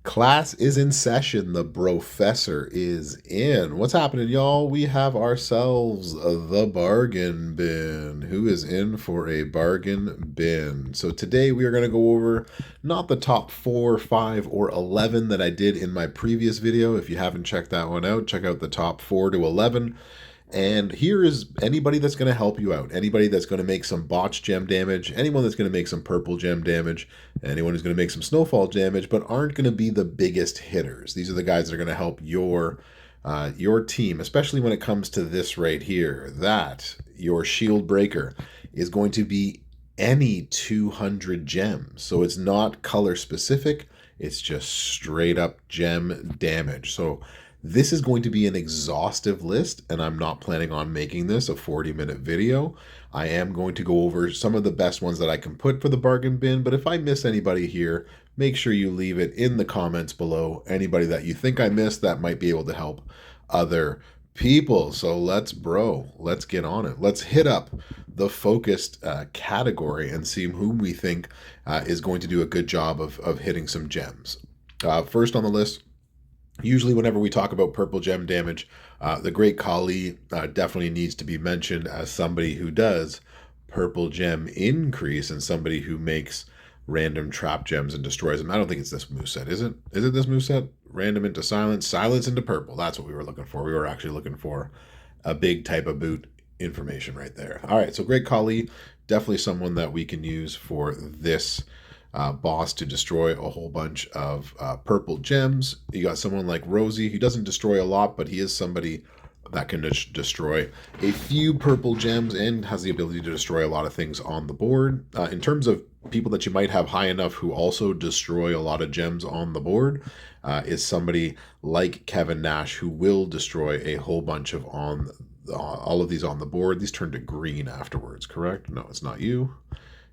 Class is in session. The Brofessor is in. What's happening, y'all? We have ourselves the bargain bin. Who is in for a bargain bin? So today we are going to go over not the top 4, 5, or 11 that I did in my previous video. If you haven't checked that one out, check out the top 4 to 11. And here is anybody that's going to help you out. Anybody that's going to make some botch gem damage. Anyone that's going to make some purple gem damage. Anyone who's going to make some snowfall damage, but aren't going to be the biggest hitters. These are the guys that are going to help your team, especially when it comes to this right here. That your shield breaker is going to be any 200 gems. So it's not color specific. It's just straight up gem damage. So this is going to be an exhaustive list, and I'm not planning on making this a 40-minute video. I am going to go over some of the best ones that I can put for the bargain bin, but if I miss anybody here, make sure you leave it in the comments below. Anybody that you think I missed that might be able to help other people. So let's get on it. Let's hit up the focused category and see whom we think is going to do a good job of hitting some gems. First on the list, usually whenever we talk about purple gem damage, the Great Khali definitely needs to be mentioned as somebody who does purple gem increase and somebody who makes random trap gems and destroys them. I don't think it's this moveset, is it? Is it this moveset? Random into silence, silence into purple. That's what we were looking for. We were actually looking for a big type of boot information right there. All right, so Great Khali, definitely someone that we can use for this boss to destroy a whole bunch of purple gems. You got someone like Rosie. He doesn't destroy a lot, but he is somebody that can destroy a few purple gems and has the ability to destroy a lot of things on the board. In terms of people that you might have high enough who also destroy a lot of gems on the board, is somebody like Kevin Nash, who will destroy a whole bunch of all of these on the board. These turn to green afterwards, correct? No, it's not you.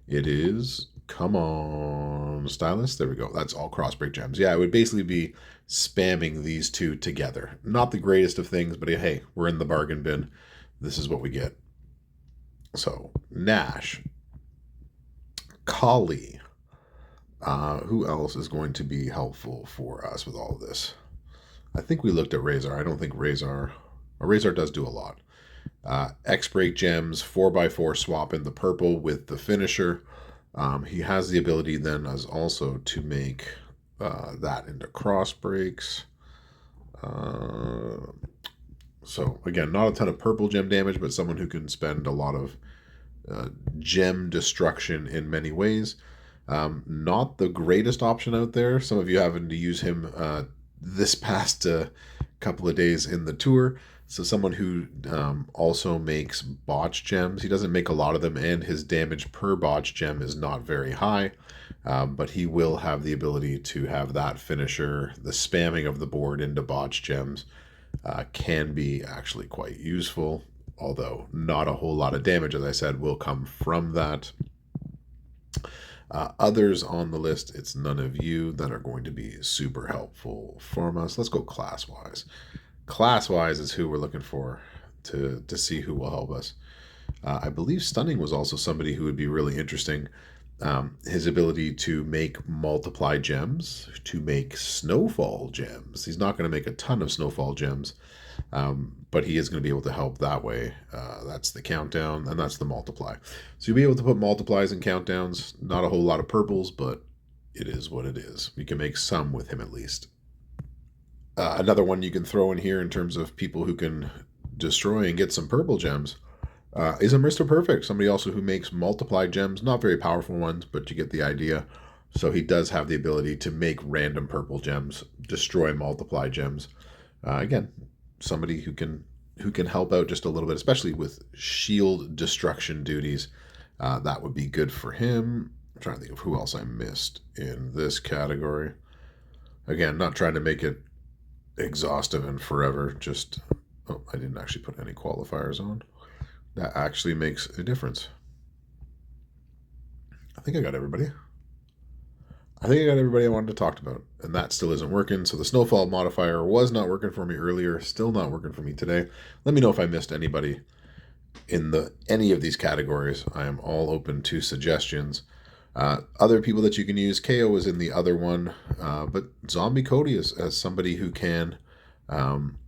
It is, come on, Stylus. There we go. That's all crossbreak gems. Yeah, it would basically be spamming these two together. Not the greatest of things, but hey, we're in the bargain bin. This is what we get. So, Nash, Khali. Who else is going to be helpful for us with all of this? I think we looked at Razor. I don't think Razor does do a lot. X-Break gems, 4x4 swap in the purple with the finisher. He has the ability then as also to make that into cross breaks. So again, not a ton of purple gem damage, but someone who can spend a lot of gem destruction in many ways. Not the greatest option out there. Some of you having to use him this past couple of days in the tour. So someone who also makes botch gems. He doesn't make a lot of them, and his damage per botch gem is not very high. But he will have the ability to have that finisher. The spamming of the board into botch gems can be actually quite useful, although not a whole lot of damage, as I said, will come from that. Others on the list, it's none of you that are going to be super helpful for us. Let's go class-wise. Class-wise is who we're looking for to see who will help us. I believe Stunning was also somebody who would be really interesting. His ability to make multiply gems, to make snowfall gems. He's not going to make a ton of snowfall gems, but he is going to be able to help that way. That's the countdown, and that's the multiply. So you'll be able to put multiplies and countdowns. Not a whole lot of purples, but it is what it is. We can make some with him at least. Another one you can throw in here in terms of people who can destroy and get some purple gems is a Mr. Perfect. Somebody also who makes multiply gems. Not very powerful ones, but you get the idea. So he does have the ability to make random purple gems, destroy multiply gems. Again, somebody who can help out just a little bit, especially with shield destruction duties. That would be good for him. I'm trying to think of who else I missed in this category. Again, not trying to make it exhaustive and forever. Just, oh, I didn't actually put any qualifiers on. That actually makes a difference. I think I got everybody. I wanted to talk about, and that still isn't working. So the snowfall modifier was not working for me earlier, still not working for me today. Let me know if I missed anybody in any of these categories. I am all open to suggestions. Other people that you can use, KO is in the other one, but Zombie Cody is as somebody who can um,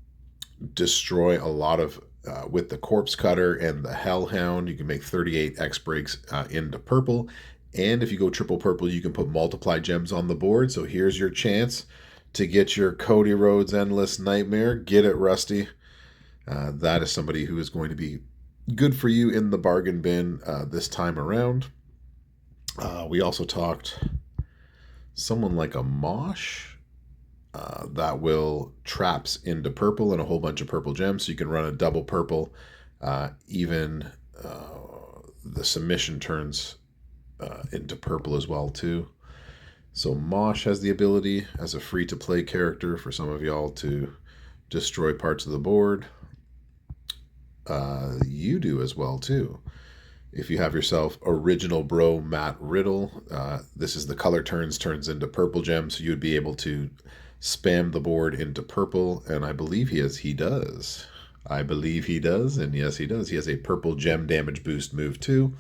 destroy a lot of with the Corpse Cutter and the Hellhound. You can make 38 X breaks into purple, and if you go triple purple, you can put multiply gems on the board. So here's your chance to get your Cody Rhodes Endless Nightmare. Get it, Rusty. That is somebody who is going to be good for you in the bargain bin this time around. We also talked someone like a Mosh that will traps into purple and a whole bunch of purple gems. So you can run a double purple. Even the submission turns into purple as well too. So Mosh has the ability as a free-to-play character for some of y'all to destroy parts of the board. You do as well too. If you have yourself original bro Matt Riddle, this is the color turns into purple gems, so you would be able to spam the board into purple, and I believe he does. I believe he does, and yes, he does. He has a purple gem damage boost move too,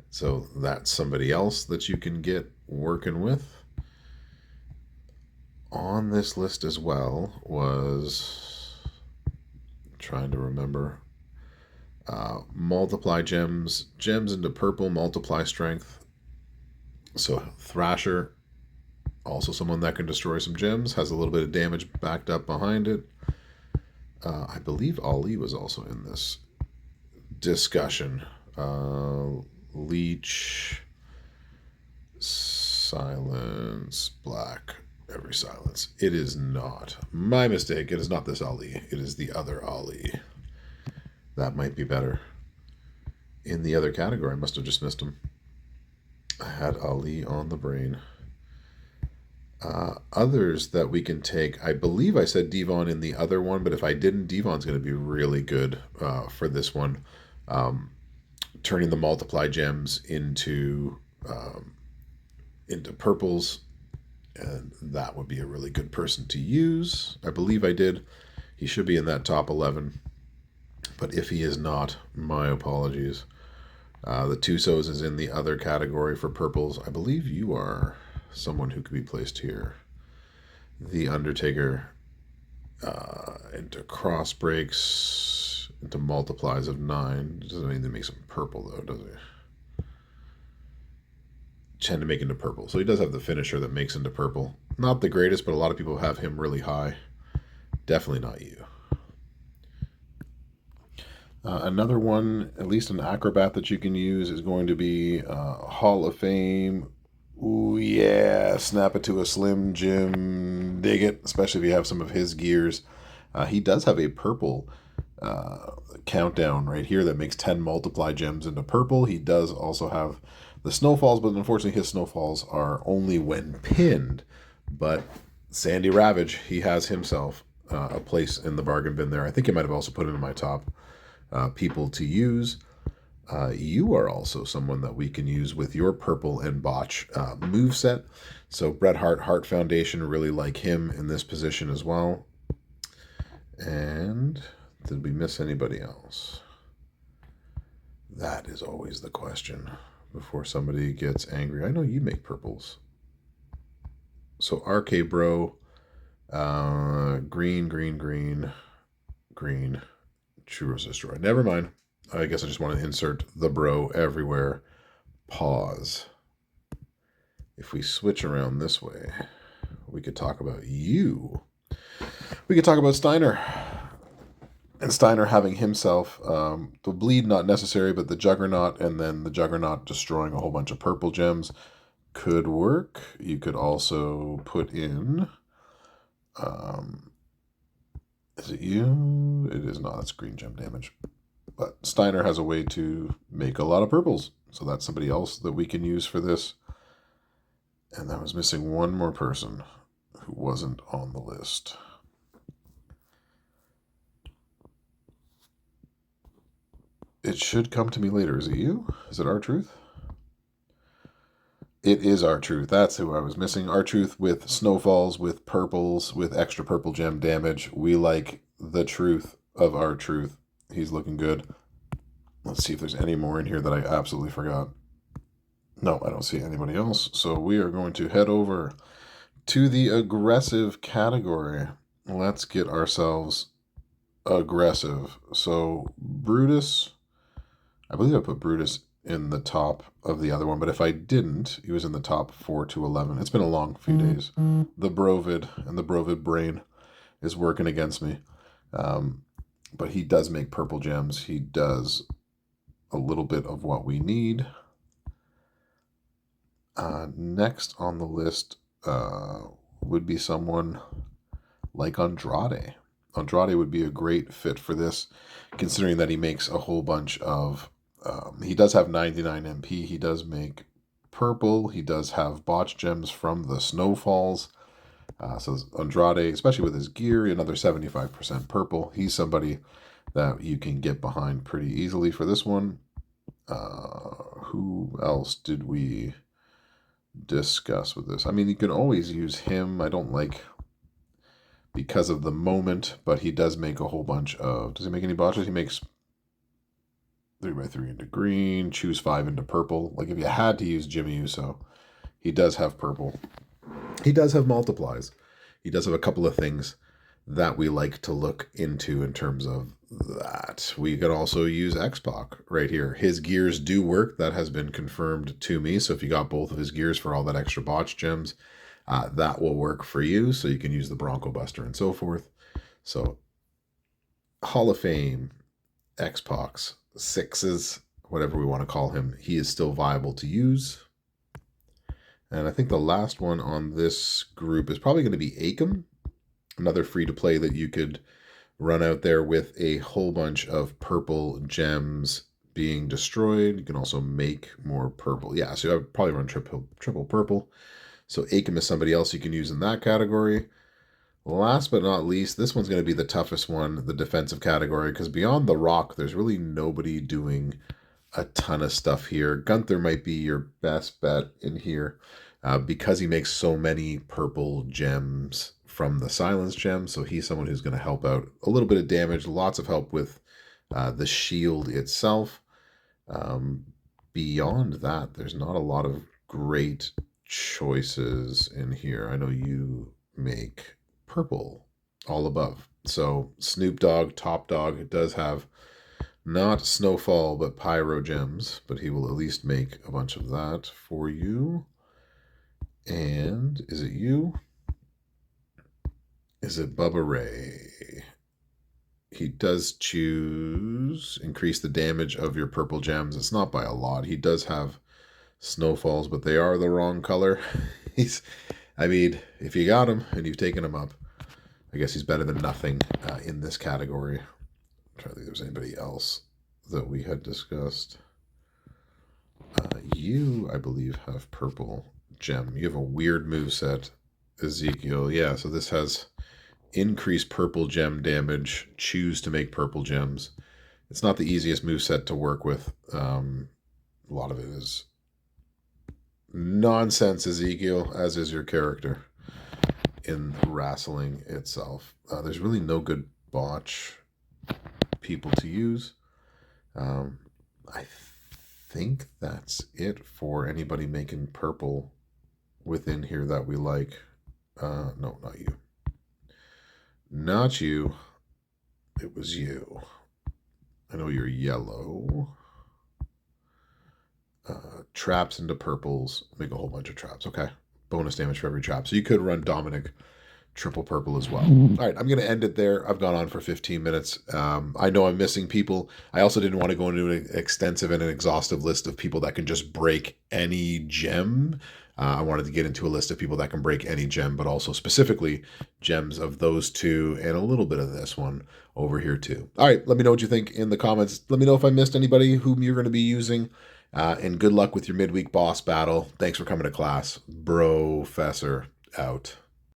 so that's somebody else that you can get working with. On this list as well was trying to remember. Multiply gems into purple, multiply strength. So Thrasher, also someone that can destroy some gems, has a little bit of damage backed up behind it. I believe Ali was also in this discussion. Leech, silence, black, every silence. It is not. My mistake. It is not this Ali. It is the other Ali. That might be better. In the other category, I must have just missed him. I had Ali on the brain. Others that we can take, I believe I said Devon in the other one, but if I didn't, Devon's going to be really good for this one. Turning the multiply gems into purples, and that would be a really good person to use. I believe I did. He should be in that top 11. But if he is not, my apologies. The Tusos is in the other category for purples. I believe you are someone who could be placed here. The Undertaker into cross breaks, into multiplies of 9. Doesn't mean to make some purple, though, does he? 10 to make into purple. So he does have the finisher that makes into purple. Not the greatest, but a lot of people have him really high. Definitely not you. Another one, at least an acrobat that you can use, is going to be Hall of Fame. Ooh, yeah, snap it to a Slim Jim. Dig it, especially if you have some of his gears. He does have a purple countdown right here that makes 10 multiply gems into purple. He does also have the snowfalls, but unfortunately his snowfalls are only when pinned. But Sandy Ravage, he has himself a place in the bargain bin there. I think I might have also put him in my top people to use. You are also someone that we can use with your purple and botch moveset. So Bret Hart, Hart Foundation, really like him in this position as well. And did we miss anybody else? That is always the question before somebody gets angry. I know you make purples. So RK Bro, green, Churros Destroy. Never mind. I guess I just want to insert the bro everywhere. Pause. If we switch around this way, we could talk about you. We could talk about Steiner. And Steiner having himself the bleed not necessary, but the Juggernaut, and then the Juggernaut destroying a whole bunch of purple gems could work. You could also put in... is it you? It is not. It's green gem damage. But Steiner has a way to make a lot of purples. So that's somebody else that we can use for this. And I was missing one more person who wasn't on the list. It should come to me later. Is it you? Is it R-Truth? It is R-Truth. That's who I was missing. R-Truth with snowfalls, with purples, with extra purple gem damage. We like the truth of R-Truth. He's looking good. Let's see if there's any more in here that I absolutely forgot. No, I don't see anybody else. So we are going to head over to the aggressive category. Let's get ourselves aggressive. So Brutus, I believe I put Brutus in the top of the other one, but if I didn't, he was in the top 4 to 11. It's been a long few days. The Brovid and the Brovid brain is working against me. But he does make purple gems. He does a little bit of what we need. Next on the list would be someone like Andrade. Andrade would be a great fit for this, considering that he makes a whole bunch of... he does have 99 MP. He does make purple. He does have botch gems from the snowfalls. So Andrade, especially with his gear, another 75% purple. He's somebody that you can get behind pretty easily for this one. Who else did we discuss with this? I mean, you can always use him. I don't like because of the moment, but he does make a whole bunch of... Does he make any botches? He makes 3x3 into green, choose 5 into purple. Like if you had to use Jimmy Uso, he does have purple. He does have multiplies. He does have a couple of things that we like to look into in terms of that. We could also use X-Pac right here. His gears do work. That has been confirmed to me. So if you got both of his gears for all that extra botch gems, that will work for you. So you can use the Bronco Buster and so forth. So Hall of Fame, X-Pacs, sixes, whatever we want to call him, he is still viable to use. And I think the last one on this group is probably going to be Akam, another free-to-play that you could run out there with a whole bunch of purple gems being destroyed. You can also make more purple. Yeah, so I would probably run triple purple. So Akam is somebody else you can use in that category. Last but not least, this one's going to be the toughest one, the defensive category, because beyond The Rock, there's really nobody doing a ton of stuff here. Gunther might be your best bet in here because he makes so many purple gems from the silence gem. So he's someone who's going to help out a little bit of damage, lots of help with the shield itself. Beyond that, there's not a lot of great choices in here. I know you make purple all above. So Snoop Dogg, top dog, it does have not snowfall, but pyro gems, but he will at least make a bunch of that for you. And is it you? Is it Bubba Ray? He does choose increase the damage of your purple gems. It's not by a lot. He does have snowfalls, but they are the wrong color. I mean, if you got him and you've taken him up, I guess he's better than nothing in this category. I'm trying to think if there's anybody else that we had discussed. You, I believe, have purple gem. You have a weird moveset, Ezekiel. Yeah, so this has increased purple gem damage. Choose to make purple gems. It's not the easiest moveset to work with. A lot of it is nonsense, Ezekiel, as is your character in wrestling itself. There's really no good botch people to use. I think that's it for anybody making purple within here that we like. No, not you. Not you. It was you. I know you're yellow. Traps into purples. Make a whole bunch of traps. Okay. Bonus damage for every trap. So you could run Dominic triple purple as well. All right, I'm going to end it there. I've gone on for 15 minutes. I know I'm missing people. I also didn't want to go into an extensive and an exhaustive list of people that can just break any gem. I wanted to get into a list of people that can break any gem, but also specifically gems of those two and a little bit of this one over here too. All right, let me know what you think in the comments. Let me know if I missed anybody whom you're going to be using. And good luck with your midweek boss battle. Thanks for coming to class. Brofessor out.